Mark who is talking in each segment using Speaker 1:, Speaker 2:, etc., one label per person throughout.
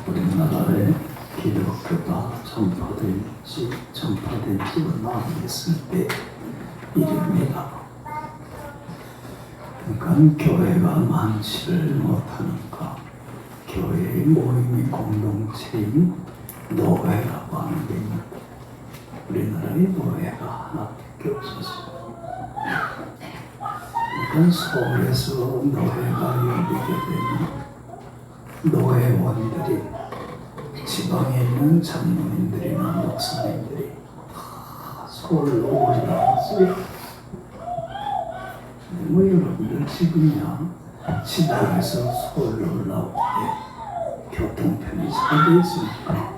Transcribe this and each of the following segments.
Speaker 1: 우리나라에 기독교가 전파된 지 얼마 안 됐을 때 일입니다. 그러니까 교회가 많지를 못하니까 교회의 모임이 공동체인 노회라고 하는 게 있는데 우리나라에 노회가 하나밖에 없었어요. 그러니까 서울에서 노회가 열리게 되면 노회원들이 지방에 있는 장로님들이나 목사님들이 다 서울로 올라왔어요. 뭐 여러분들 지금이야 지방에서 서울로 올라올 때 교통편이 잘 돼 있으니까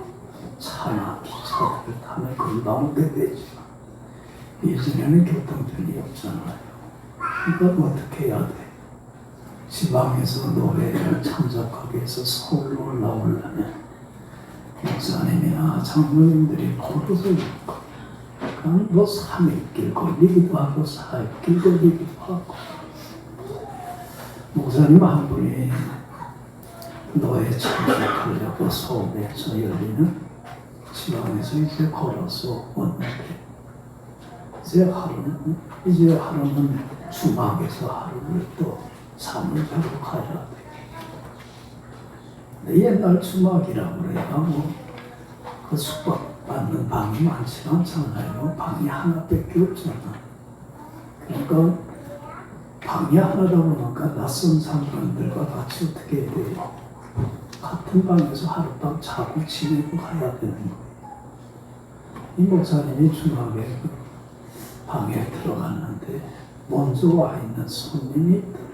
Speaker 1: 차나 기차를 타면 금방 오게 되죠. 예전에는 교통편이 없잖아요. 그러니까 어떻게 해야 돼? 지방에서 노래를 참석하기 위해서 서울로 올라오려면 목사님이나 장로님들이 걸어서 그러니까 뭐 3일길 걸리기도 하고 4일길 걸리기도 하고 목사님 한 분이 노예 참석하려고 서울에서 열리는 지방에서 이제 걸어서 왔는데 이제 하루는 주막에서 하루를 또 잠을 자고 가야 돼. 근데 옛날 주막이라고 그래야 뭐그 숙박받는 방이 많지 않잖아요. 방이 하나밖에 없잖아. 그러니까 방이 하나다 보니까 낯선 사람들과 같이 어떻게 해야 돼요? 같은 방에서 하룻밤 자고 지내고 가야 되는 거예요. 이 목사님이 주막에 그 방에 들어갔는데 먼저 와 있는 손님이 있더래요.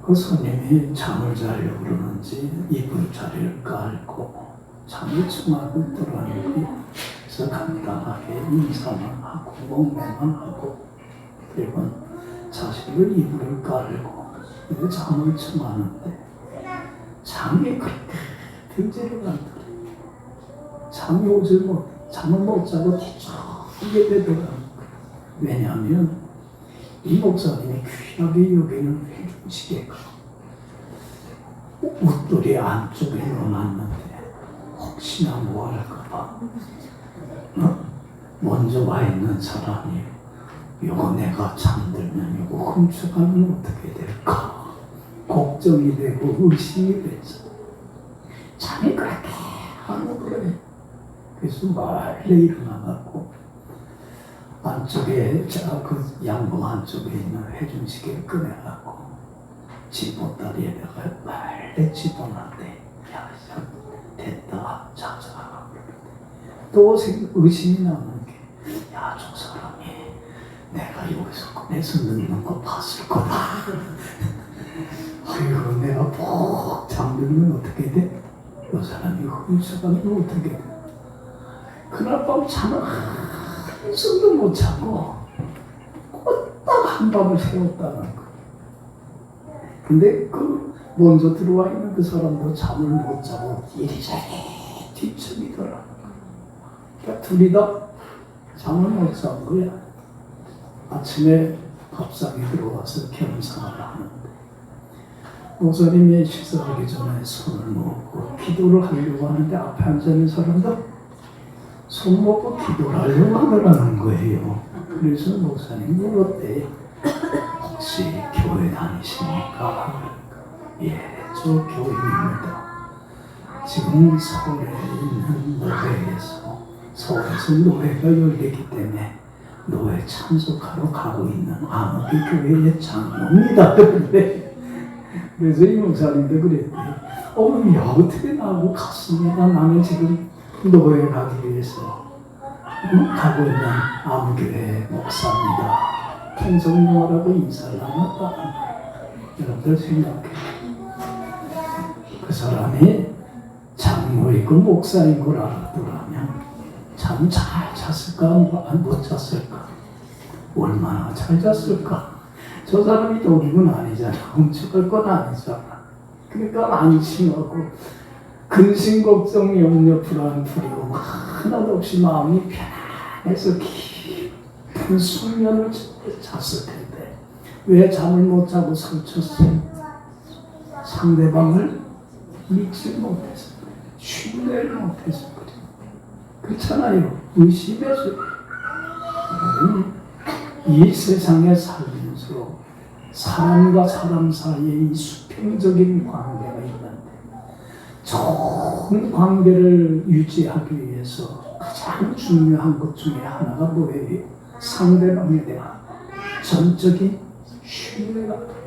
Speaker 1: 그 손님이 잠을 자려고 그러는지 이불 자리를 깔고 잠을 주막을 들어가는 그래서 간단하게 인사만 하고 목례만 하고 그리고 자식을 이불을 깔고 잠을 청하는데 잠이 그렇게 들지를 않더래요. 잠이 오질 못 잠을 못 자고 뒤척이게 되더라고요. 왜냐하면 이 목사님이 귀하게 여기는 회중시계가 옷돌이 안쪽에 넣어놨는데 혹시나 뭐 할까봐 먼저 와 있는 사람이 이거 내가 잠들면 이거 훔쳐가면 어떻게 될까 걱정이 되고 의심이 되죠. 잠이 그렇게 하는 거예요. 그래서 말래 일어나갖고 안쪽에 그 양복 안쪽에 있는 회중시계를 꺼내갖고 집보따리에다가 말래 집어놨대. 야, 됐다, 자자. 또 의심이 나는 게, 야, 저 사람이 내가 여기서 꺼내서 넣는 거 봤을 거다. 아이고, 내가 푹 잠들면 어떻게 돼? 이 사람이 훔쳐가면 어떻게 돼? 그날 밤 잠을 한숨도 못 자고 꼬딱 한밤을 새웠다는 거. 근데 그 먼저 들어와 있는 그 사람도 잠을 못 자고 이리저리 뒤척이더라. 그러니까 둘이 다 잠을 못 잔 거야. 아침에 밥상에 들어와서 겸상을 하는데 목사님이 식사하기 전에 손을 놓고 기도를 하려고 하는데 앞에 앉아있는 사람도 손 먹고 기도를 하려고 하더라는 거예요. 그래서 목사님 물었대. 혹시 교회 다니십니까? 예, 저 교인입니다. 지금 서울에 있는 노회에서 서울에서 노회가 열리기 때문에 노회 참석하러 가고 있는 아무개 교회의 장로입니다. 그래서 이 목사님도 그랬대. 야, 어떻게 나하고 갔습니다. 나는 지금 노회에 가기 위해서 가고 있는 아무교회 목사입니다. 통성모라고 인사를 하셨다. 여러분들 생각해. 그 사람이 장로이고 목사인 걸 알았더라면 잠 잘 잤을까? 못 잤을까? 얼마나 잘 잤을까? 저 사람이 독이건 아니잖아. 훔쳐갈 건 아니잖아. 그러니까 안심하고 근심 걱정 염려 불안 풀이고 하나도 없이 마음이 편안해서 깊은 숙면을 잤을 텐데 왜 잠을 못 자고 설쳤어? 상대방을 믿지 못해서, 신뢰를 못해서 그래. 그렇잖아요. 의심해서. 이 세상에 살면서 사람과 사람 사이에 이 수평적인 관계가 있는데, 좋은 관계를 유지하기 위해서 가장 중요한 것 중에 하나가 뭐예요? 상대방에 대한 전적인 신뢰가 돼요.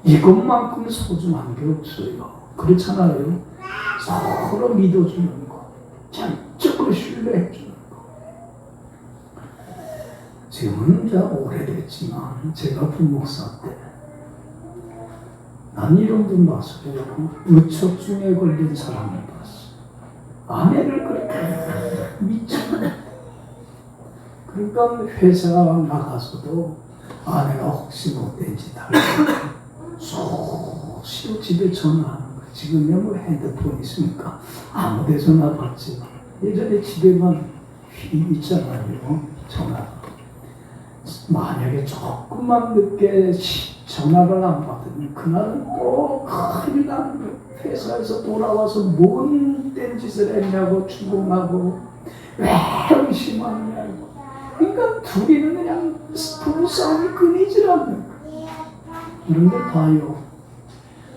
Speaker 1: 이것만큼 소중한 게 없어요. 그렇잖아요. 서로 믿어주는 거, 전적으로 신뢰해주는 거. 지금은 이제 오래됐지만 제가 부목사 때 난 이런 분 봤어요. 의척중에 걸린 사람을 봤어. 아내를 그렇게 미치는. 그러니까 회사 나가서도 아내가 혹시 못된 짓 하면 수시로 집에 전화하는 거. 지금은 뭐 핸드폰 있으니까 아무 데 전화 받지만 예전에 집에만 휘 있잖아요. 전화. 만약에 조금만 늦게 전화를 안 받으면 그날은 또 큰일 나는 거예요. 회사에서 돌아와서 뭔 짓을 했냐고 추궁하고 왜 의심하느냐고. 그러니까 둘이는 그냥 부부싸움이 끊이질 않는 거예요. 그런데 봐요.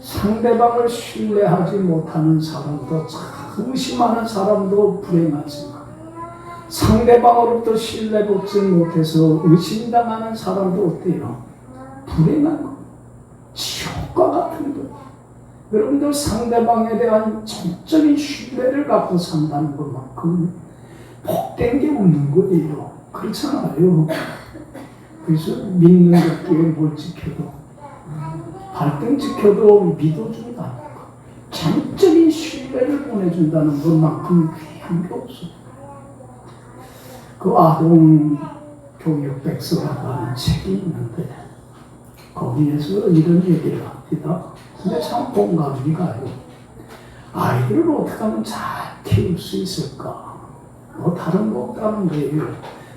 Speaker 1: 상대방을 신뢰하지 못하는 사람도, 참 의심하는 사람도 불행하지만 상대방으로부터 신뢰받지 못해서 의심당하는 사람도 어때요? 불행한 거. 지옥과 같은 거. 여러분들 상대방에 대한 전적인 신뢰를 갖고 산다는 것만큼 복된 게 없는 거예요. 그렇잖아요. 그래서 믿는 것께 뭘 지켜도, 발등 지켜도 믿어준다는 거. 전적인 신뢰를 보내준다는 것만큼 귀한 게 없어요. 그 아동 교육 백서라고 하는 책이 있는데 거기에서 이런 얘기를 합니다. 근데 참 공감이 가요. 아이들을 어떻게 하면 잘 키울 수 있을까? 뭐 다른 거 없다는 거예요.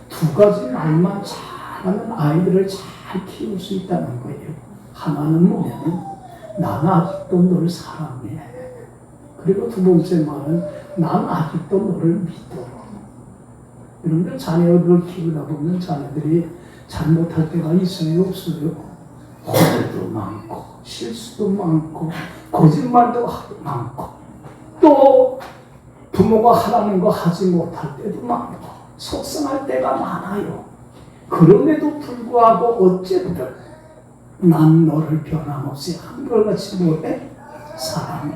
Speaker 1: 두 가지 말만 잘하면 아이들을 잘 키울 수 있다는 거예요. 하나는 뭐냐면 나는 아직도 너를 사랑해. 그리고 두 번째 말은 난 아직도 너를 믿어. 여러분들 자녀들을 키우다 보면 자녀들이 잘못할 때가 있어요, 없어요? 허물도 많고 실수도 많고 거짓말도 많고 또 부모가 하라는 거 하지 못할 때도 많고 속상할 때가 많아요. 그럼에도 불구하고 어쨌든 난 너를 변함없이 한결같이 뭐해? 사랑해.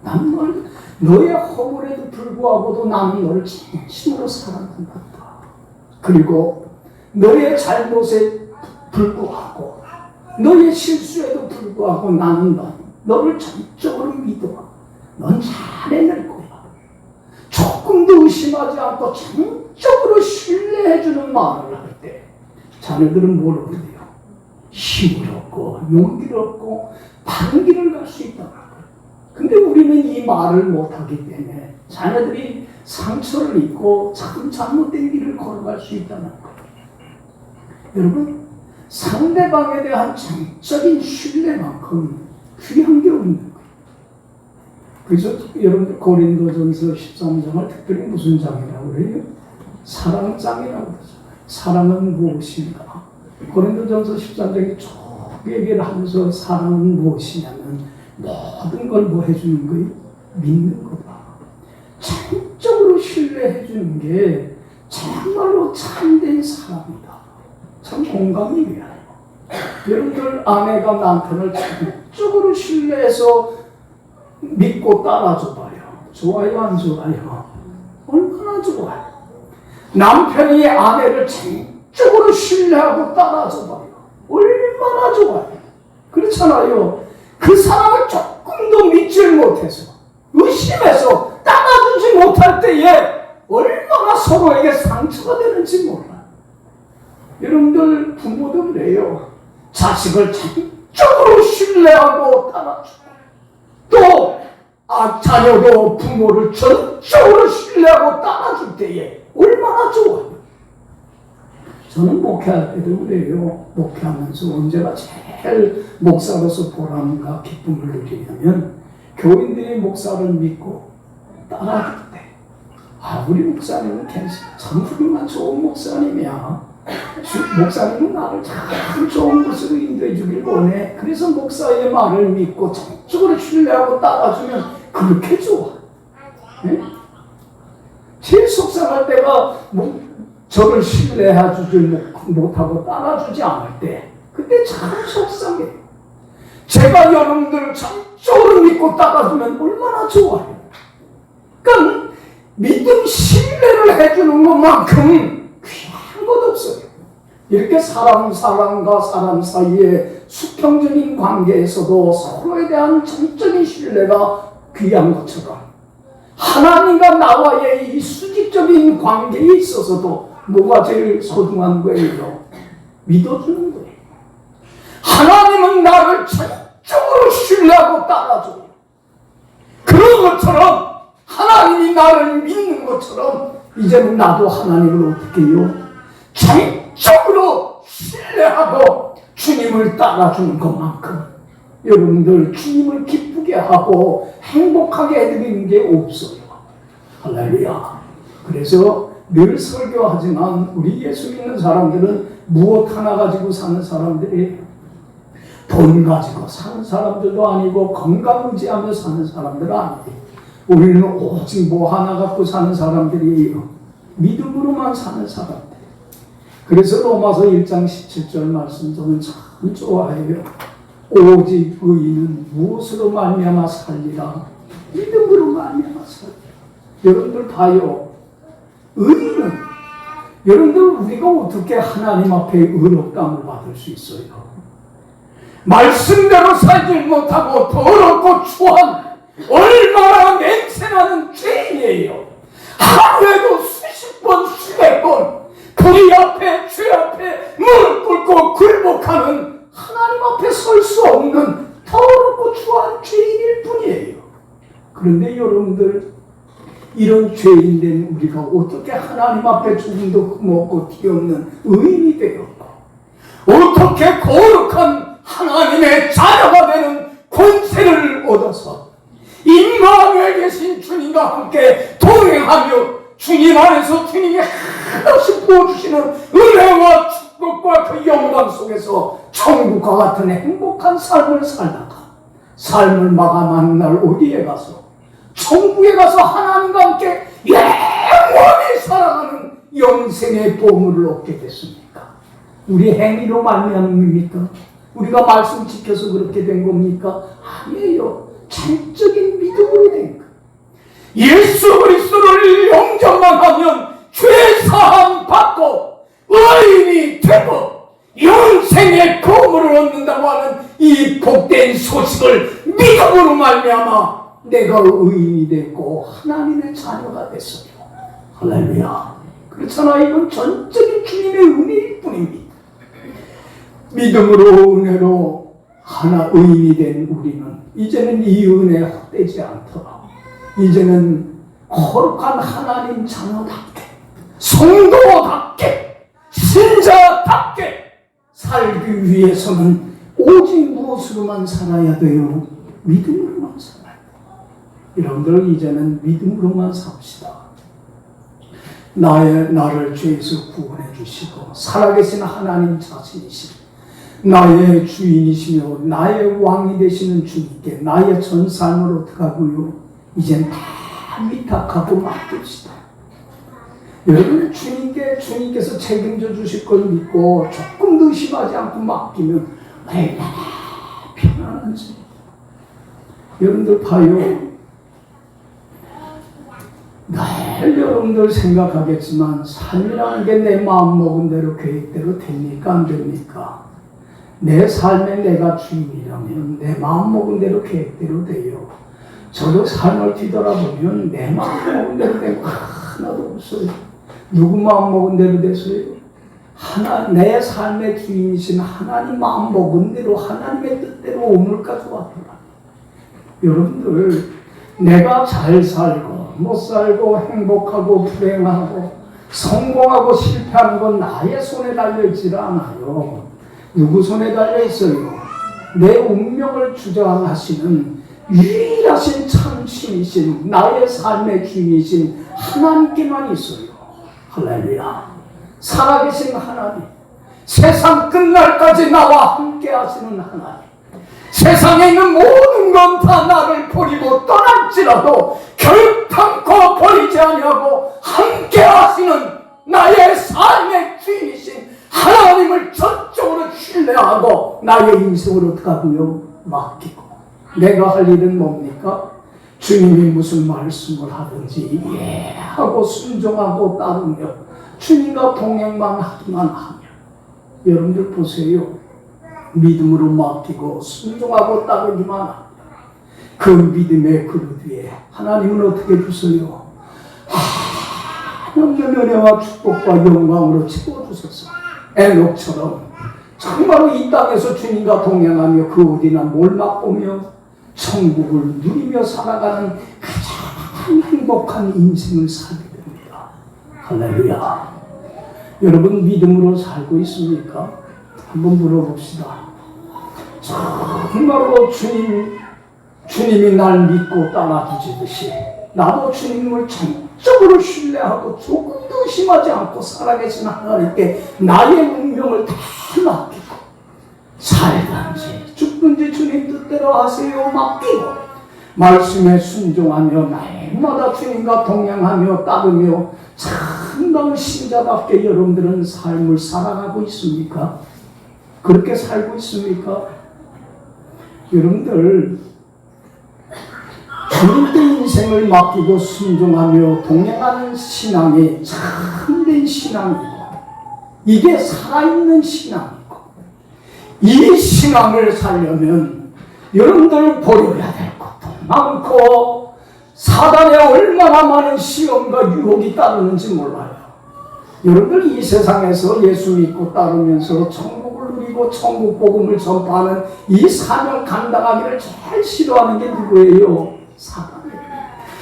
Speaker 1: 난 너의 허물에도 불구하고도 나는 너를 진심으로 사랑한다. 그리고 너의 잘못에 불구하고 너의 실수에도 불구하고 나는 너를 전적으로 믿어. 넌 잘해낼 거야. 조금도 의심하지 않고 전적으로 신뢰해주는 말을 할 때 자녀들은 뭘 얻어요? 힘을 얻고 용기를 얻고 바른 길을 갈 수 있다는 거예요. 근데 우리는 이 말을 못하기 때문에 자녀들이 상처를 입고 참 잘못된 길을 걸어갈 수 있다는 거예요. 여러분, 상대방에 대한 정적인 신뢰만큼 귀한 게 없는 거예요. 그래서 여러분들 고린도전서 13장을 특별히 무슨 장이라고 그래요? 사랑장이라고 그러잖아요. 사랑은 무엇인가? 고린도전서 13장에 쭉 얘기를 하면서 사랑은 무엇이냐면 모든 걸 뭐 해주는 거예요? 믿는 거다. 전적으로 신뢰해주는 게 정말로 참된 사랑이다. 참 공감이 돼요. 여러분들 아내가 남편을 전적으로 신뢰해서 믿고 따라줘봐요. 좋아요, 안 좋아요? 얼마나 좋아요. 남편이 아내를 전적으로 신뢰하고 따라줘봐요. 얼마나 좋아요. 그렇잖아요. 그 사람을 조금도 믿지 못해서 의심해서 따라주지 못할 때에 얼마나 서로에게 상처가 되는지 몰라요. 여러분들 부모도 그래요. 자식을 전적으로 신뢰하고 따라주고 또 자녀도 부모를 전적으로 신뢰하고 따라줄 때에 얼마나 좋아요. 저는 목회할 때도 그래요. 목회하면서 언제가 제일 제일 목사로서 보람과 기쁨을 느끼냐면 교인들이 목사를 믿고 따라줄 때, 우리 목사님은 괜찮아, 참 훌륭한 좋은 목사님이야, 목사님은 나를 참 좋은 곳으로 인도해 주길 원해, 그래서 목사의 말을 믿고 전적으로 신뢰하고 따라주면 그렇게 좋아. 네? 제일 속상할 때가 저를 신뢰해주지 못하고 따라주지 않을 때, 그때 참 속상해. 제가 여러분들을 전적으로 믿고 따라주면 얼마나 좋아요. 그러니까 믿음 신뢰를 해주는 것만큼 귀한 것 없어요. 이렇게 사람과 사람 사이의 수평적인 관계에서도 서로에 대한 전적인 신뢰가 귀한 것처럼, 하나님과 나와의 이 수직적인 관계에 있어서도 뭐가 제일 소중한 거예요? 믿어주는 거예요. 하나님은 나를 전적으로 신뢰하고 따라줘요. 그런 것처럼 하나님이 나를 믿는 것처럼 이제는 나도 하나님을 어떻게 해요? 전적으로 신뢰하고 주님을 따라주는 것만큼 여러분들 주님을 기쁘게 하고 행복하게 해드리는 게 없어요. 할렐루야. 그래서 늘 설교하지만 우리 예수 믿는 사람들은 무엇 하나 가지고 사는 사람들이, 돈 가지고 사는 사람들도 아니고 건강 의지하며 사는 사람들은 아니에요. 우리는 오직 뭐 하나 갖고 사는 사람들이에요. 믿음으로만 사는 사람들. 그래서 로마서 1장 17절 말씀 저는 참 좋아해요. 오직 의인은 무엇으로 말미암아 살리라? 믿음으로 말미암아 살리라. 여러분들 봐요. 의인은, 여러분들 우리가 어떻게 하나님 앞에 의롭다함을 받을 수 있어요? 말씀대로 살지 못하고 더럽고 추한 얼마나 냄새나는 죄인이에요. 하루에도 수십 번 수백 번 그리 앞에 죄 앞에 무릎 꿇고 굴복하는, 하나님 앞에 설 수 없는 더럽고 추한 죄인일 뿐이에요. 그런데 여러분들, 이런 죄인된 우리가 어떻게 하나님 앞에 죽음도 흠없고 티없는 의인이 되었고, 어떻게 거룩한 하나님의 자녀가 되는 권세를 얻어서 임마누엘 계신 주님과 함께 동행하며 주님 안에서 주님이 한없이 부어주시는 은혜와 축복과 그 영광 속에서 천국과 같은 행복한 삶을 살다가 삶을 마감하는 날 어디에 가서, 천국에 가서 하나님과 함께 영원히 살아가는 영생의 보물을 얻게 됐습니까? 우리 행위로 말미암은 겁니까? 우리가 말씀 지켜서 그렇게 된 겁니까? 아니에요. 전적인 믿음으로 된 것. 예수 그리스도를 영접만 하면 죄 사함 받고 의인이 되고 영생의 보물을 얻는다고 하는 이 복된 소식을 믿음으로 말미암아 내가 의인이 됐고 하나님의 자녀가 됐어요. 할렐루야. 그렇잖아. 이건 전적인 주님의 은혜일 뿐입니다. 믿음으로 은혜로 하나 의인이 된 우리는 이제는 이 은혜에 헛되지 않도록, 이제는 거룩한 하나님 자녀답게, 성도답게, 신자답게 살기 위해서는 오직 무엇으로만 살아야 돼요? 믿음으로만 살아야 돼요. 여러분들 이제는 믿음으로만 삽시다. 나를 죄에서 구원해 주시고 살아계신 하나님 자신이시고 나의 주인이시며 나의 왕이 되시는 주님께 나의 전 삶을 어떻게 하고요? 이젠 다 위탁하고 맡깁시다. 여러분 주님께서 책임져 주실 걸 믿고 조금도 의심하지 않고 맡기면 얼마나 편안한지. 여러분들 봐요. 늘 여러분들 생각하겠지만 삶이라는 게 내 마음먹은 대로 계획대로 됩니까? 안 됩니까? 내 삶에 내가 주인이라면 내 마음먹은 대로 계획대로 돼요. 저도 삶을 뒤돌아보면 내 마음먹은 대로 된 거 하나도 없어요. 누구 마음먹은 대로 됐어요? 내 삶의 주인이신 하나님 마음먹은 대로 하나님의 뜻대로 오늘까지 왔더라. 여러분들 내가 잘 살고 못 살고 행복하고 불행하고 성공하고 실패하는 건 나의 손에 달려있지 않아요. 누구 손에 달려있어요? 내 운명을 주장하시는 유일하신 참신이신 나의 삶의 주인이신 하나님께만 있어요. 할렐루야. 살아계신 하나님, 세상 끝날까지 나와 함께 하시는 하나님, 세상에 있는 모든 건 다 나를 버리고 떠날지라도 결단코 버리지 아니하고 함께 하시는 나의 삶의 주인이신 하나님을 전적으로 신뢰하고 나의 인생을 어떻게 하고요? 맡기고. 내가 할 일은 뭡니까? 주님이 무슨 말씀을 하든지 하고 순종하고 따르며 주님과 동행만 하기만 하며. 여러분들 보세요. 믿음으로 맡기고 순종하고 따르기만 하며 그 믿음의 그릇 위에 하나님은 어떻게 주세요? 하나님의 은혜와 축복과 영광으로 채워주소서. 에녹처럼 정말로 이 땅에서 주님과 동행하며 그 어디나 뭘 맛보며 천국을 누리며 살아가는 가장 행복한 인생을 살게 됩니다. 할렐루야. 여러분 믿음으로 살고 있습니까? 한번 물어봅시다. 정말로 주님이 날 믿고 따라주시듯이 나도 주님을 전적으로 신뢰하고 조금도 의심하지 않고 살아계신 하나님께 나의 운명을 다 맡기고 살든지 죽든지 주님 뜻대로 하세요 맡기고 말씀에 순종하며 날마다 주님과 동행하며 따르며 참다운 신자답게 여러분들은 삶을 살아가고 있습니까? 그렇게 살고 있습니까? 여러분들 주님께 인생을 맡기고 순종하며 동행하는 신앙이 참된 신앙이고 이게 살아있는 신앙이고 이 신앙을 살려면 여러분들 버려야 될 것도 많고 사단에 얼마나 많은 시험과 유혹이 따르는지 몰라요. 여러분들 이 세상에서 예수 믿고 따르면서 천국을 누리고 천국 복음을 전파하는 이 사명 감당하기를 제일 싫어하는 게 누구예요?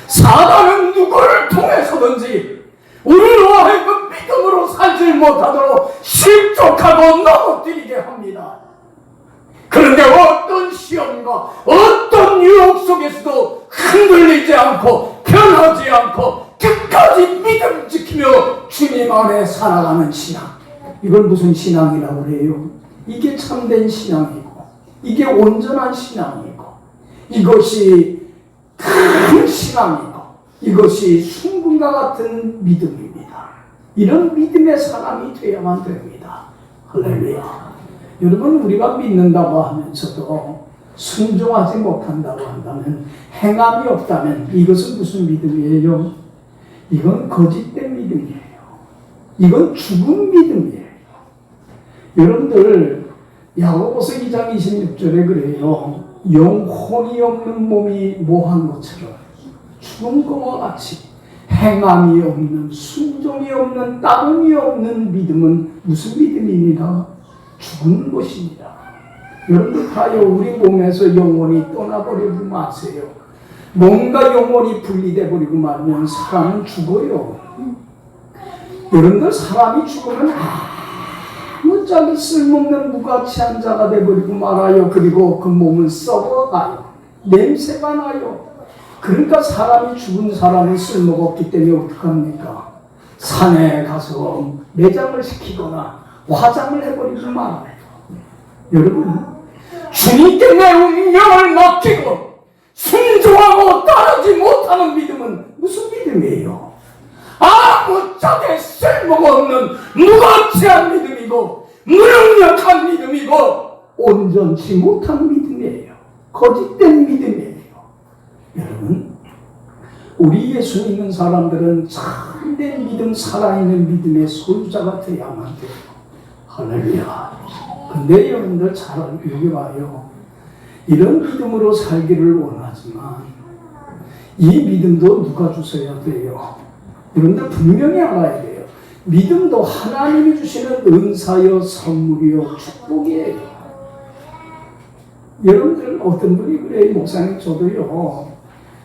Speaker 1: 사단은 누구를 통해서든지 우리로 하여금 믿음으로 살지 못하도록 실족하고 넘어뜨리게 합니다. 그런데 어떤 시험과 어떤 유혹 속에서도 흔들리지 않고 변하지 않고 끝까지 믿음 지키며 주님 안에 살아가는 신앙. 이걸 무슨 신앙이라고 그래요? 이게 참된 신앙이고 이게 온전한 신앙이고 이것이 큰 신앙이고 이것이 순금과 같은 믿음입니다. 이런 믿음의 사람이 되어야만 됩니다. 할렐루야. 여러분 우리가 믿는다고 하면서도 순종하지 못한다고 한다면 행함이 없다면 이것은 무슨 믿음이에요? 이건 거짓된 믿음이에요. 이건 죽은 믿음이에요. 여러분들 야고보서 2장 26절에 그래요. 영혼이 없는 몸이 뭐한 것처럼 죽은 것과 같이 행함이 없는 순종이 없는 따름이 없는 믿음은 무슨 믿음입니다? 죽은 것입니다. 여러분들 봐요. 우리 몸에서 영혼이 떠나버리고 마세요. 뭔가 영혼이 분리돼 버리고 말면 사람은 죽어요. 여러분들 사람이 죽으면 무지하게 쓸모없는 무가치한 자가 돼버리고 말아요. 그리고 그 몸은 썩어가요. 냄새가 나요. 그러니까 사람이 죽은 사람은 쓸모가 없기 때문에 어떡합니까? 산에 가서 매장을 시키거나 화장을 해버리지 말아요. 여러분 주님께 내 운명을 맡기고 순종하고 따르지 못하는 믿음은 무슨 믿음이에요? 아무짝에 쓸모가 없는 무가치한 믿음이고 무능력한 믿음이고 온전치 못한 믿음이에요. 거짓된 믿음이에요. 여러분 우리 예수 믿는 사람들은 참된 믿음, 살아있는 믿음의 소유자가 되어야만 돼요. 할렐루야. 근데 여러분들 잘 여기 봐요. 이런 믿음으로 살기를 원하지만 이 믿음도 누가 주셔야 돼요? 여러분들 분명히 알아야 돼요. 믿음도 하나님이 주시는 은사여 선물이요 축복이에요. 여러분들 어떤 분이 그래요. 목사님 저도요.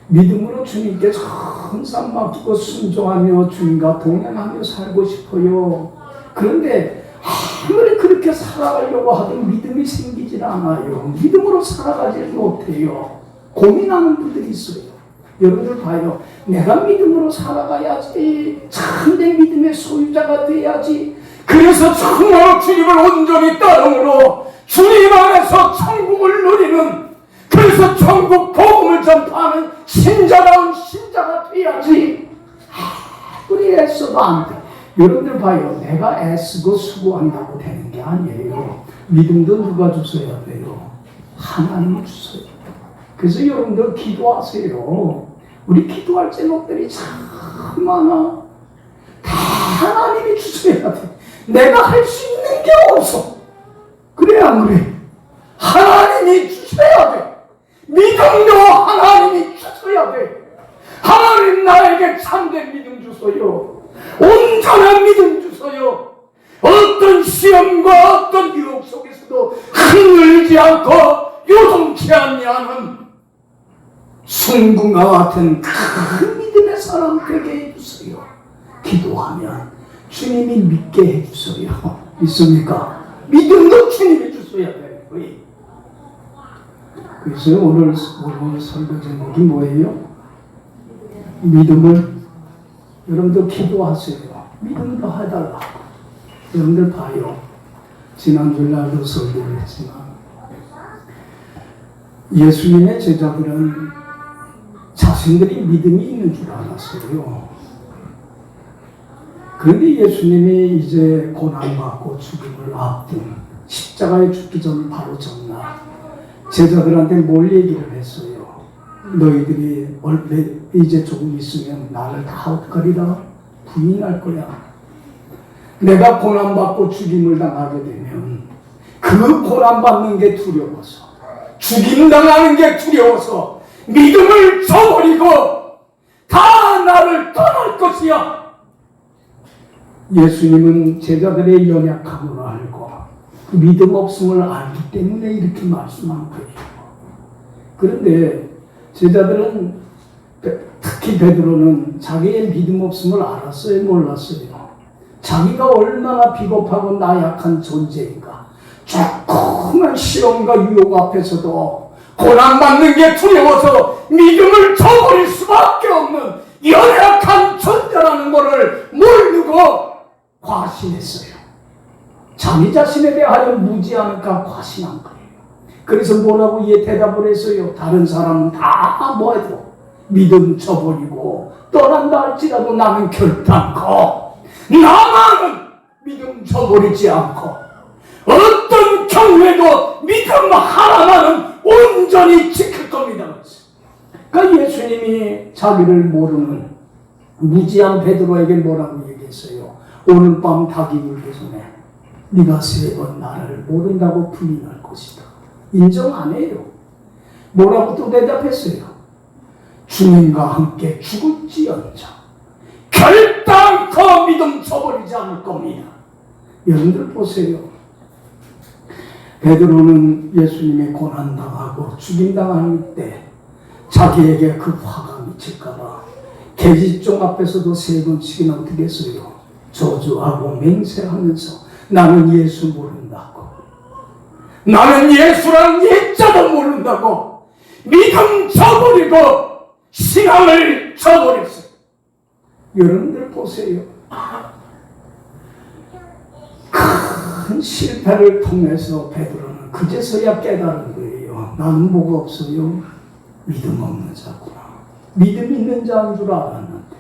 Speaker 1: 믿음으로 주님께 전산 맡기고 순종하며 주님과 동행하며 살고 싶어요. 그런데 아무리 그렇게 그렇게 살아가려고 하도 믿음이 생기질 않아요. 믿음으로 살아가지 못해요. 고민하는 분들이 있어요. 여러분들 봐요. 내가 믿음으로 살아가야지. 참된 믿음의 소유자가 돼야지. 그래서 정말 주님을 온전히 따름으로 주님 안에서 천국을 누리는, 그래서 천국 복음을 전파하는 신자다운 신자가 돼야지. 우리 애써도 안 돼. 여러분들 봐요. 내가 애쓰고 수고한다고 되는 게 아니에요. 믿음도 누가 주셔야 돼요? 하나님이 주세요. 그래서 여러분들 기도하세요. 우리 기도할 제목들이 참 많아. 다 하나님이 주셔야 돼. 내가 할 수 있는 게 없어. 그래 안 그래? 하나님이 주셔야 돼. 믿음도 하나님이 주셔야 돼. 하나님 나에게 참된 믿음 주소요. 온전한 믿음 주소요. 어떤 시험과 어떤 유혹 속에서도 흔들리지 않고 요동치 아니하는 순금과 같은 큰 믿음의 사람 되게 해주세요. 기도하면 주님이 믿게 해주세요. 믿습니까? 믿음도 주님이 주셔야 돼요. 그래서 오늘 설교 제목이 뭐예요? 믿음을, 여러분들 기도하세요. 믿음도 해달라고. 여러분들 봐요. 지난주날도 설교를 했지만 예수님의 제자들은 자신들이 믿음이 있는 줄 알았어요. 그런데 예수님이 이제 고난받고 죽음을 앞둔 십자가에 죽기 전 바로 전날 제자들한테 뭘 얘기를 했어요? 너희들이 이제 조금 있으면 나를 다 헛거리다 부인할 거야. 내가 고난받고 죽임을 당하게 되면 그 고난받는 게 두려워서, 죽임당하는 게 두려워서 믿음을 저버리고 다 나를 떠날 것이야. 예수님은 제자들의 연약함을 알고 그 믿음 없음을 알기 때문에 이렇게 말씀한 거예요. 그런데 제자들은, 특히 베드로는 자기의 믿음 없음을 알았어요? 몰랐어요? 자기가 얼마나 비겁하고 나약한 존재인가. 조그만 시험과 유혹 앞에서도 고난받는 게 두려워서 믿음을 저버릴 수밖에 없는 연약한 존재라는 것을 모르고 과신했어요. 자기 자신에 대하여 무지하니까 과신한 거예요. 그래서 뭐라고 이에 대답을 했어요? 다른 사람은 다 뭐해도 믿음 저버리고 떠난다 할지라도 나는 결단코, 나만은 믿음 저버리지 않고 어떤 경우에도 믿음 하나만은 온전히 지킬 겁니다. 그러니까 예수님이 자기를 모르는 무지한 베드로에게 뭐라고 얘기했어요? 오늘 밤 닭이 물기 전에 네가 3번 나를 모른다고 부인할 것이다. 인정 안 해요. 뭐라고 또 대답했어요? 주님과 함께 죽을지언정 결단코 믿음 저버리지 않을 겁니다. 여러분들 보세요. 베드로는 예수님의 고난당하고 죽임당할 때 자기에게 그 화가 미칠까봐 계집종 앞에서도 3번씩이나 어떻게 했어요? 저주하고 맹세하면서 나는 예수 모른다고, 나는 예수라는 예자도 모른다고 믿음 저버리고 신앙을 저버렸어요. 여러분들 보세요. 큰 실패를 통해서 베드로는 그제서야 깨달은 거예요. 나는 뭐가 없어요? 믿음 없는 자구나. 믿음 있는 자인 줄 알았는데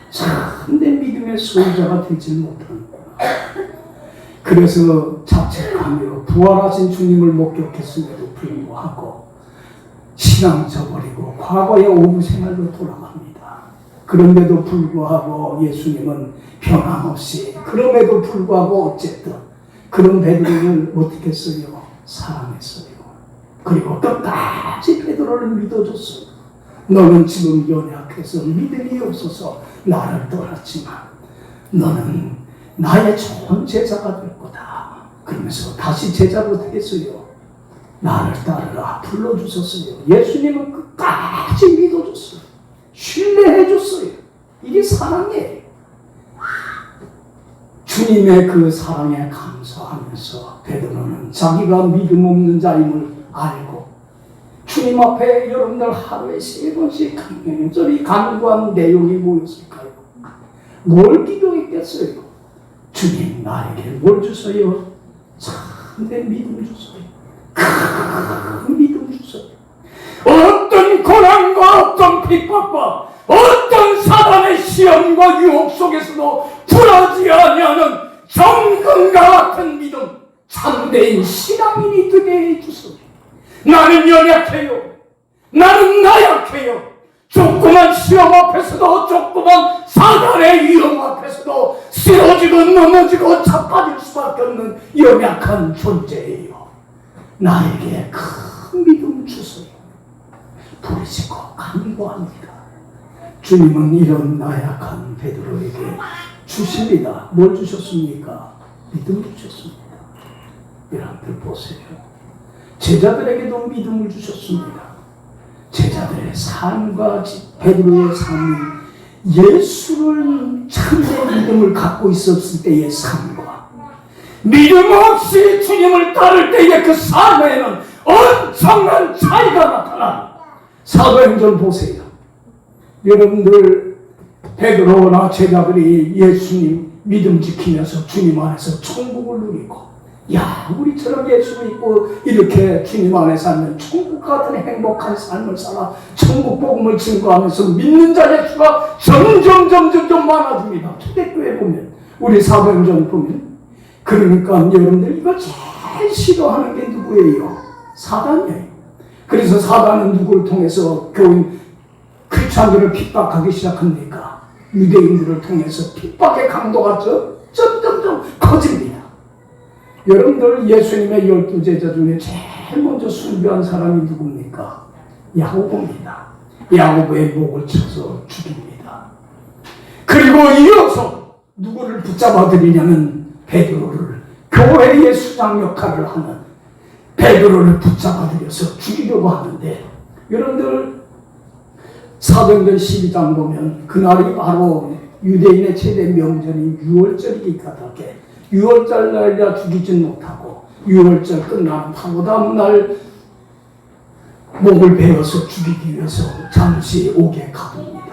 Speaker 1: 참된 믿음의 소유자가 되지 못하는구나. 그래서 자책하며 부활하신 주님을 목격했음에도 불구하고 신앙 저버리고 과거의 오부 생활로 돌아갑니다. 그런데도 불구하고 예수님은 변함없이, 그럼에도 불구하고 어쨌든 그런 베드로를 어떻게 했어요? 사랑했어요. 그리고 끝까지 베드로를 믿어줬어요. 너는 지금 연약해서 믿음이 없어서 나를 떠났지만 너는 나의 좋은 제자가 될 거다. 그러면서 다시 제자로 되겠어요. 나를 따르라 불러주셨어요. 예수님은 끝까지 믿어줬어요. 신뢰해줬어요. 이게 사랑이에요. 주님의 그 사랑에 감사하면서 베드로는 자기가 믿음 없는 자임을 알고 주님 앞에 여러분들 하루에 3번씩 간절히 간구한 내용이 뭐였을까요? 뭘 기도했겠어요? 주님 나에게 뭘 주세요? 참된 믿음 주세요. 큰 믿음 주세요. 어떤 고난과 어떤 핍박과 어떤 사단의 시험과 유혹 속에서도 불하지 아니하는 정금과 같은 믿음, 참된 신앙인이 되게 해주세요. 나는 연약해요. 나는 나약해요. 조그만 시험 앞에서도, 조그만 사단의 위험 앞에서도 쓰러지고 넘어지고 자빠질 수밖에 없는 연약한 존재예요. 나에게 큰 믿음 주세요. 부르짖고 간구합니다. 주님은 이런 나약한 베드로에게 주십니다. 뭘 주셨습니까? 믿음을 주셨습니다. 여러분들 보세요. 제자들에게도 믿음을 주셨습니다. 제자들의 삶과 베드로의 삶이 예수를 참된 믿음을 갖고 있었을 때의 삶과 믿음 없이 주님을 따를 때의 그 삶에는 엄청난 차이가 나타나. 사도행전 보세요. 여러분들 베드로나 제자들이 예수님 믿음 지키면서 주님 안에서 천국을 누리고, 야, 우리처럼 예수 믿고 이렇게 주님 안에 살면 천국 같은 행복한 삶을 살아 천국 복음을 증거하면서 믿는 자의 수가 점점 많아집니다. 초대교회 보면, 우리 사도행전 보면. 그러니까 여러분들 이거 제일 싫어하는 게 누구예요? 사단이에요. 그래서 사단은 누구를 통해서 교인 크리스찬들을 핍박하기 시작합니까? 유대인들을 통해서 핍박의 강도가 점점 커집니다. 여러분들 예수님의 12제자 중에 제일 먼저 순교한 사람이 누굽니까? 야고보입니다. 야고보의 목을 쳐서 죽입니다. 그리고 이어서 누구를 붙잡아 들이냐면 베드로를, 교회의 수장 역할을 하는 베드로를 붙잡아 들여서 죽이려고 하는데, 여러분들 사도행전 12장 보면 그날이 바로 유대인의 최대 명절인 유월절이기 때문에 유월절 날이라 죽이진 못하고 유월절 끝나면 바로 다음 날 목을 베어서 죽이기 위해서 잠시 옥에 가둡니다.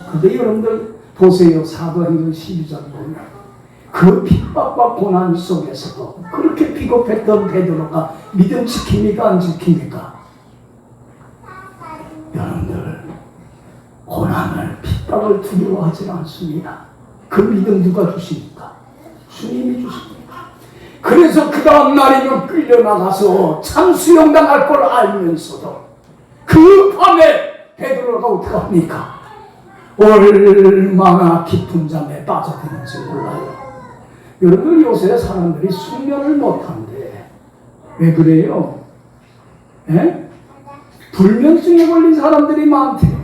Speaker 1: 그런데 여러분들 보세요. 사도행전 12장 보면 그 핍박과 고난 속에서도 그렇게 비겁했던 베드로가 믿음 지킵니까? 안 지킵니까? 여러분들 고난을, 핍박을 두려워하지 않습니다. 그 믿음 누가 주십니까? 주님이 주십니다. 그래서 그 다음 날이면 끌려나가서 참수형 당할 걸 알면서도 그 밤에 베드로가 어떻게 합니까? 얼마나 깊은 잠에 빠져드는지 몰라요. 여러분 요새 사람들이 숙면을 못한대. 왜 그래요? 에? 불면증에 걸린 사람들이 많대.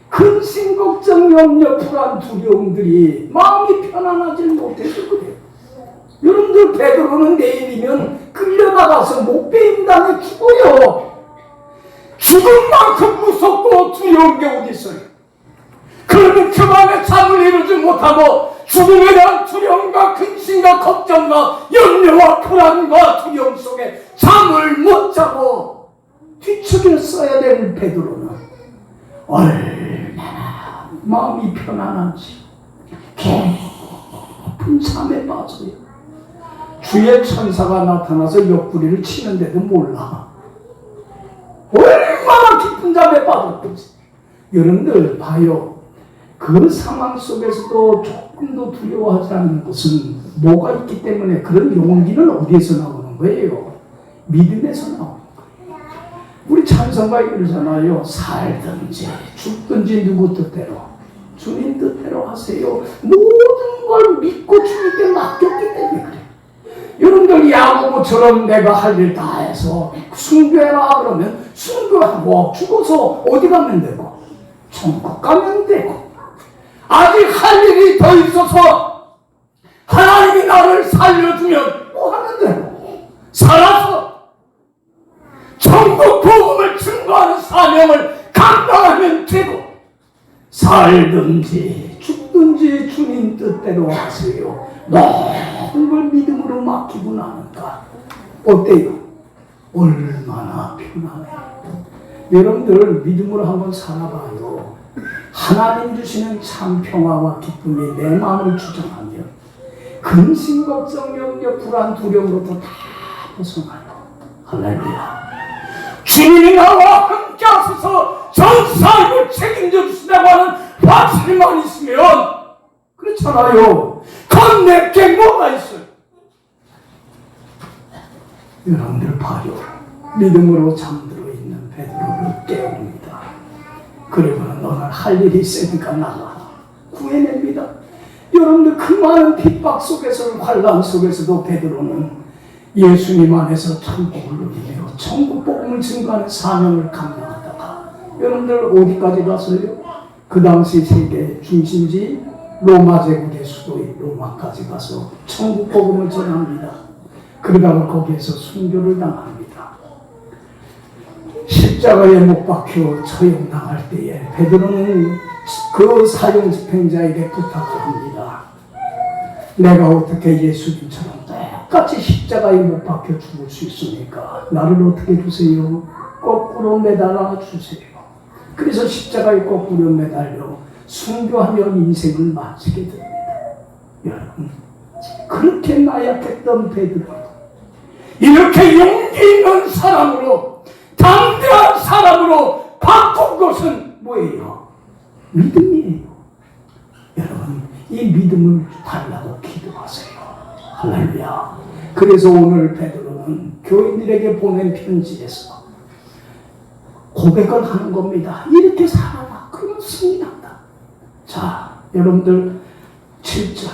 Speaker 1: 근심, 걱정, 염려, 불안, 두려움들이 마음이 편안하지 못해서 그래요. 여러분들 베드로는 내일이면 끌려나가서 목배임당해 죽어요. 죽을 만큼 무섭고 두려운 게 어디 있어요? 그러면 그 밤에 잠을 이루지 못하고 죽음에 대한 두려움과 근심과 걱정과 염려와 불안과 두려움 속에 잠을 못 자고 뒤척여 써야 될 베드로는 얼마나 마음이 편안한지 깊은 잠에 빠져요. 주의 천사가 나타나서 옆구리를 치는데도 몰라. 얼마나 깊은 잠에 빠졌든지. 여러분들 봐요. 그 상황 속에서도 조금도 두려워하지 않는 것은 뭐가 있기 때문에, 그런 용기는 어디에서 나오는 거예요? 믿음에서 나오는 거예요. 우리 찬송가에 그러잖아요. 살든지 죽든지 누구 뜻대로, 주님 뜻대로 하세요. 모든 걸 믿고 주님께 맡겼기 때문에 그래요. 여러분들 야고보처럼 내가 할 일 다 해서 순교해라 그러면 순교하고 죽어서 어디 가면 되고? 천국 가면 되고. 아직 할 일이 더 있어서 하나님이 나를 살려주면 뭐 하면 되고, 살아서 천국 복음을 증거하는 사명을 감당하면 되고, 살든지 죽든지 주님 뜻대로 하세요. 모든 걸 믿음으로 맡기고 나니까 어때요? 얼마나 편안해요. 여러분들 믿음으로 한번 살아봐요. 하나님 주시는 참 평화와 기쁨이 내 마음을 주장하며 근심, 걱정, 염려, 불안, 두려움으로부터 다 벗어나요. 할렐루야. 주님이 나와 함께 하셔서 전 삶을 책임져 주신다고 하는 확신만 있으면 그렇잖아요. 그건 내게 뭐가 있어요? 여러분들 봐요. 믿음으로 잠들어 있는 베드로를 깨웁니다. 그리고는 너는 할 일이 있으니까 나가 구해냅니다. 여러분들 그 많은 핍박 속에서 환난 속에서도 베드로는 예수님 안에서 천국을 누리며 천국 복음을 증거하는 사명을 감당하다가 여러분들 어디까지 갔어요? 그 당시 세계 중심지 로마 제국의 수도인 로마까지 가서 천국 복음을 전합니다. 그러다가 거기에서 순교를 당합니다. 십자가에 못 박혀 처형당할 때에 베드로는 그 사형 집행자에게 부탁을 합니다. 내가 어떻게 예수님처럼 똑같이 십자가에 못 박혀 죽을 수 있습니까? 나를 어떻게 주세요? 거꾸로 매달아 주세요. 그래서 십자가에 거꾸로 매달려 순교하며 인생을 마치게 됩니다. 여러분, 그렇게 나약했던 베드로, 이렇게 용기 있는 사람으로, 담대한 사람으로 바꾼 것은 뭐예요? 믿음이에요. 여러분, 이 믿음을 달라고 기도하세요. 할렐루야. 그래서 오늘 베드로는 교인들에게 보낸 편지에서 고백을 하는 겁니다. 이렇게 살아라. 그러면 승리한다. 자, 여러분들 7절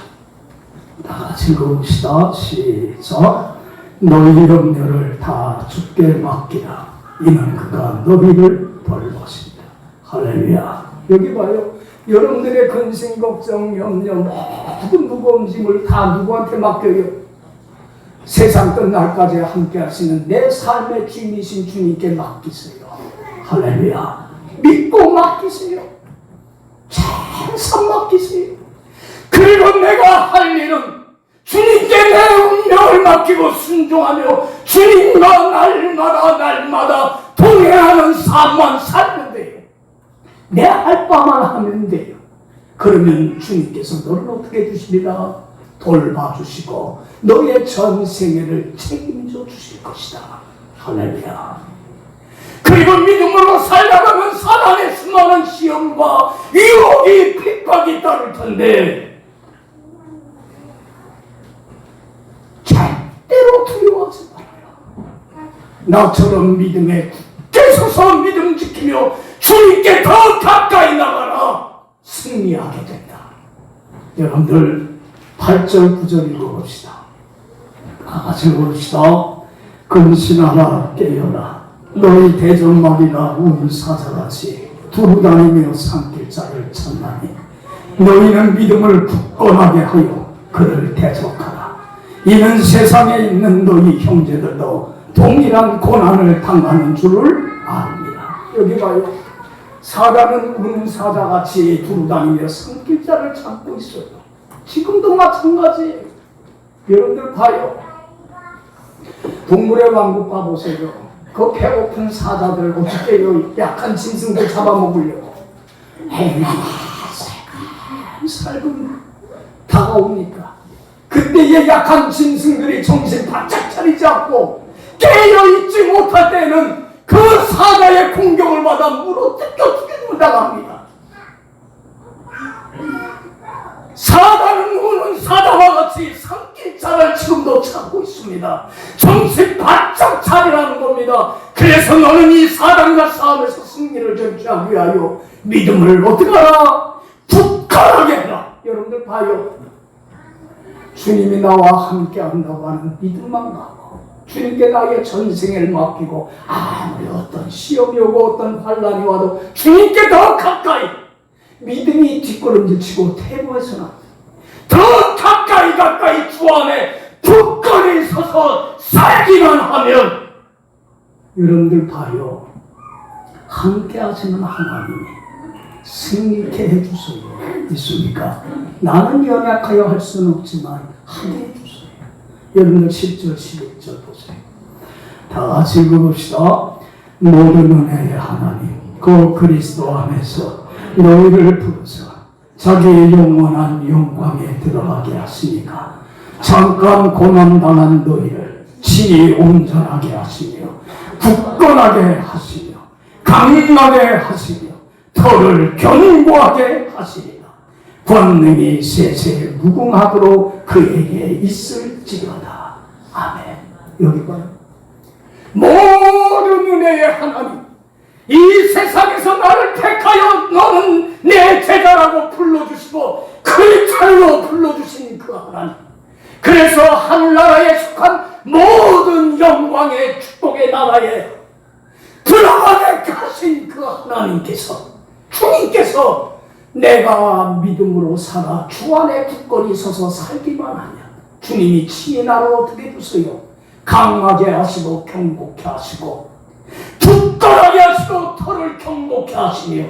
Speaker 1: 다 같이 읽어봅시다. 시작. 너희 염려를 다 주께 맡기라. 이는 그가 너희를 돌보신다. 할렐루야. 여기 봐요. 여러분들의 근심, 걱정, 염려, 모든 무거운 짐을 다 누구한테 맡겨요? 세상 끝날까지 함께 하시는 내 삶의 주인이신 주님께 맡기세요. 할렐루야. 믿고 맡기세요. 항상 맡기세요. 그리고 내가 할 일은 주님께 내 운명을 맡기고 순종하며 주님과 날마다 동행하는 삶만 살면 돼요. 내 할 바만 하면 돼요. 그러면 주님께서 너를 어떻게 해주시리라? 돌봐주시고 너의 전생애를 책임져 주실 것이다. 할렐루야. 그리고 믿음으로 살아가면 사단의 수많은 시험과 유혹이 핍박이 따를 텐데 절대로 두려워하지 말아요. 나처럼 믿음에 굳게 서서 믿음 지키며 주님께 더 가까이 나가라. 승리하게 된다. 여러분들 8절 9절 읽어봅시다. 다 같이 읽어봅시다. 근신하라 깨어라. 너희 대적막이나 우사자같이 두루다니며 산길자를 찾나니 너희는 믿음을 굳건하게 하여 그를 대적하라. 이는 세상에 있는 너희 형제들도 동일한 고난을 당하는 줄을 압니다. 여기 봐요. 사단은 운사자같이 두루다니며 산길자를 찾고 있어요. 지금도 마찬가지예요. 여러분들 봐요. 동물의 왕국 가보세요. 그 배고픈 사자들 어떻게 약한 짐승들 잡아먹으려고 살금 다가오니까 그때의 약한 짐승들이 정신 바짝 차리지 않고 깨어있지 못할 때는 그 사자의 공격을 받아 물어 뜯겨 당합니다. 사단은 우는 사자와 같이 산길자를 지금도 찾고 있습니다. 정신 바짝 차리라는 겁니다. 그래서 너는 이 사단과 싸움에서 승리를 쟁취하기 위하여 믿음을 어떻게 하라? 굳건하게 해라. 여러분들 봐요. 주님이 나와 함께 한다고 하는 믿음만 가고 주님께 나의 전생을 맡기고 아무리 어떤 시험이 오고 어떤 환난이 와도 주님께 더 가까이 믿음이 뒷걸음질치고 퇴보해서는 더 가까이 주 안에 굳건히 서서 살기만 하면 여러분들 봐요. 함께 하시는 하나님이 승리케 해주소서. 있습니까? 나는 연약하여 할 수는 없지만 하게 해주소서. 여러분들 10절 11절 보세요. 다 같이 읽어봅시다. 모든 은혜의 하나님 그 그리스도 안에서 너희를 부르사 자기의 영원한 영광에 들어가게 하시니까 잠깐 고난당한 너희를 친히 온전하게 하시며 굳건하게 하시며 강하게 하시며 터를 견고하게 하시리라. 권능이 세세 무궁하도록 그에게 있을지어다. 아멘. 여기 봐요. 모든 은혜의 하나님, 이 세상에서 나를 택하여 너는 내 제자라고 불러주시고 그 자로 불러주신 그 하나님, 그래서 하늘나라에 속한 모든 영광의 축복의 나라에 들어가게 하신 그 하나님께서, 주님께서 내가 믿음으로 살아 주 안에 굳건히 서서 살기만 하면 주님이 친히 나를 어떻게 해주세요? 강하게 하시고 경고케 하시고 굳건하게 하시고 털을 경고케 하시며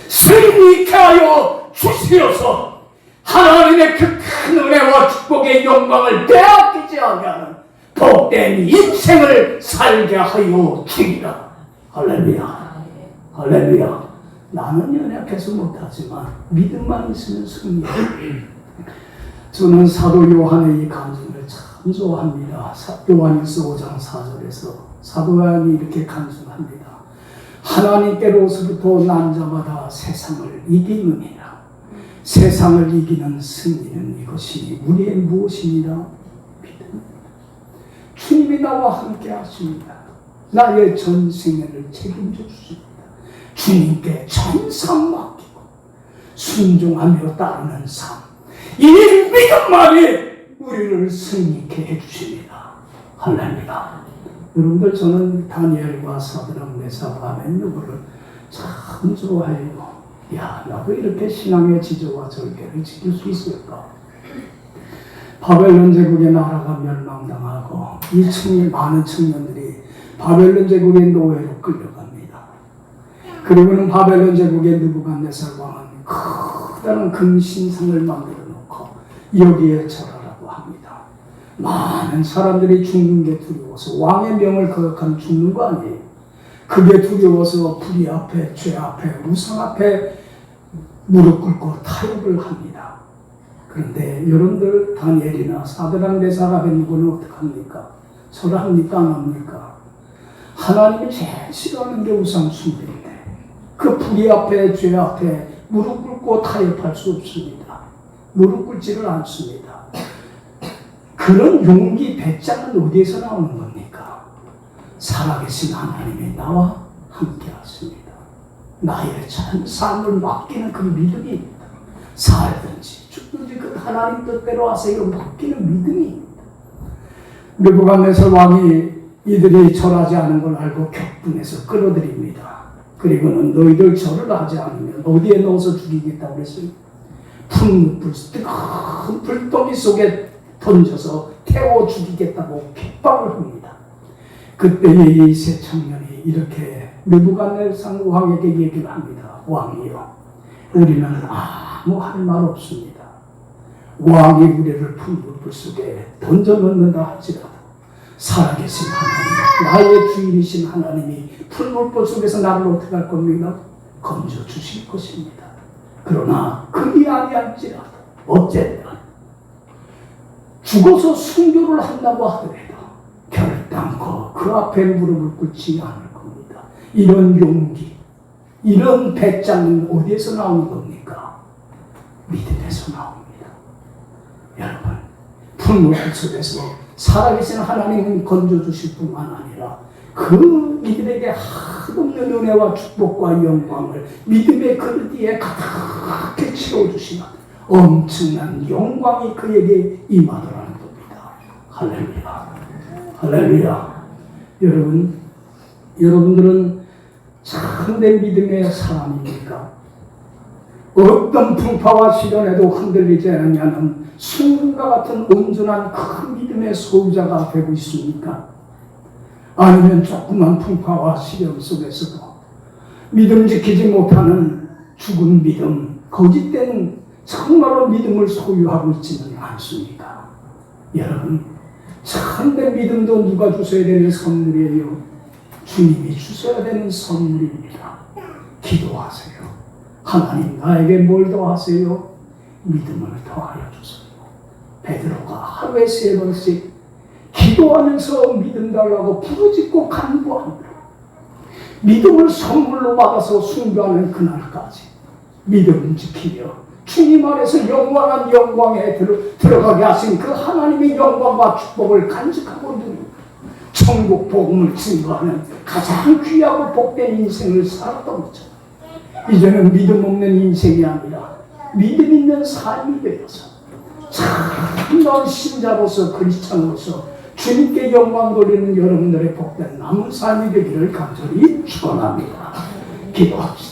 Speaker 1: 승리케 하여 주시어서 하나님의 그 큰 은혜와 축복의 영광을 빼앗기지 아니하는 복된 인생을 살게 하여 주리라. 할렐루야. 할렐루야. 나는 연약해서 못하지만 믿음만 있으면 승리해. 저는 사도 요한의 이 간증을 참 좋아합니다. 요한일서 5장 4절에서 사도 요한이 이렇게 간증합니다. 하나님께로서부터 난 자마다 세상을 이기느니라. 세상을 이기는 승리는 이것이 우리의 무엇이니라? 믿음. 주님이 나와 함께 하십니다. 나의 전생애를 책임져 주십니다. 주님께 전상 맡기고 순종하며 따르는 삶, 이 믿음만이 우리를 승리케 해주십니다. 할렐루야. 여러분들, 저는 다니엘과 사드락 메삭 아벤느고를 참 좋아해요. 야, 나도 이렇게 신앙의 지조와 절개를 지킬 수 있을까? 바벨론 제국의 나라가 멸망당하고 이 많은 청년들이 바벨론 제국의 노예로 끌려갑니다. 그리고는 바벨론 제국의 느부갓네살 왕은 커다란 금신상을 만들어 놓고 여기에 절하라고 합니다. 많은 사람들이 죽는 게 두려워서, 왕의 명을 거역하면 죽는 거 아니에요. 그게 두려워서 불의 앞에, 죄 앞에, 우상 앞에 무릎 꿇고 타협을 합니다. 그런데 여러분들, 다니엘이나 사드락 메삭 아벤느고는 어떡합니까? 절합니까? 안 합니까? 하나님이 제일 싫어하는 게 우상 숭배인데 그 불의 앞에, 죄 앞에 무릎 꿇고 타협할 수 없습니다. 무릎 꿇지를 않습니다. 그런 용기, 배짱은 어디에서 나오는 겁니까? 살아계신 하나님이 나와 함께 하십니다. 나의 전 삶을 맡기는 그 믿음입니다. 살든지 죽든지 그 하나님 뜻대로 하세요 맡기는 믿음입니다. 느부갓네살 왕이 이들이 절하지 않은 걸 알고 격분해서 끌어들입니다. 그리고는 너희들 절을 하지 않으면 어디에 넣어서 죽이겠다고 그랬어요? 뜨거운 불더미 속에 던져서 태워 죽이겠다고 핍박을 합니다. 그때 이 세 청년이 이렇게 느부갓네살 왕에게 얘기를 합니다. 왕이요, 우리는 아무 할 말 없습니다. 왕이 우리를 풀무불 속에 던져넣는다 할지라도 살아계신 하나님, 나의 주인이신 하나님이 풀무불 속에서 나를 어떻게 할 겁니까? 건져 주실 것입니다. 그러나 그리 아니할지라도 어쨌든 죽어서 순교를 한다고 하더라도 결단코 그 앞에 무릎을 꿇지 않을 겁니다. 이런 용기, 이런 배짱은 어디에서 나오는 겁니까? 믿음에서 나옵니다. 여러분, 풀무불 속에서 살아계신 하나님은 건져주실 뿐만 아니라 그 이들에게 한없는 은혜와 축복과 영광을 믿음의 그릇 위에 가득히 채워주시는 엄청난 영광이 그에게 임하더라는 겁니다. 할렐루야. 할렐루야. 여러분들은 참된 믿음의 사람입니까? 어떤 풍파와 시련에도 흔들리지 않냐는 순금과 같은 온전한 큰 믿음의 소유자가 되고 있습니까? 아니면 조그만 풍파와 시련 속에서도 믿음 지키지 못하는 죽은 믿음, 거짓된 정말로 믿음을 소유하고 있지는 않습니까? 여러분, 참된 믿음도 누가 주셔야 되는 선물이에요? 주님이 주셔야 되는 선물입니다. 기도하세요. 하나님 나에게 뭘 더하세요? 믿음을 더하여 주세요. 베드로가 하루에 3번씩 기도하면서 믿음 달라고 부르짖고 간구합니다. 믿음을 선물로 받아서 순교하는 그날까지 믿음을 지키며 주님 안에서 영원한 영광에 들어가게 하신 그 하나님의 영광과 축복을 간직하고 누리고 천국 복음을 증거하는 가장 귀하고 복된 인생을 살았던 거죠. 이제는 믿음 없는 인생이 아니라 믿음 있는 삶이 되어서 참다운 신자로서 그리스찬으로서 주님께 영광 돌리는 여러분들의 복된 남은 삶이 되기를 간절히 축원합니다. 기도합시다.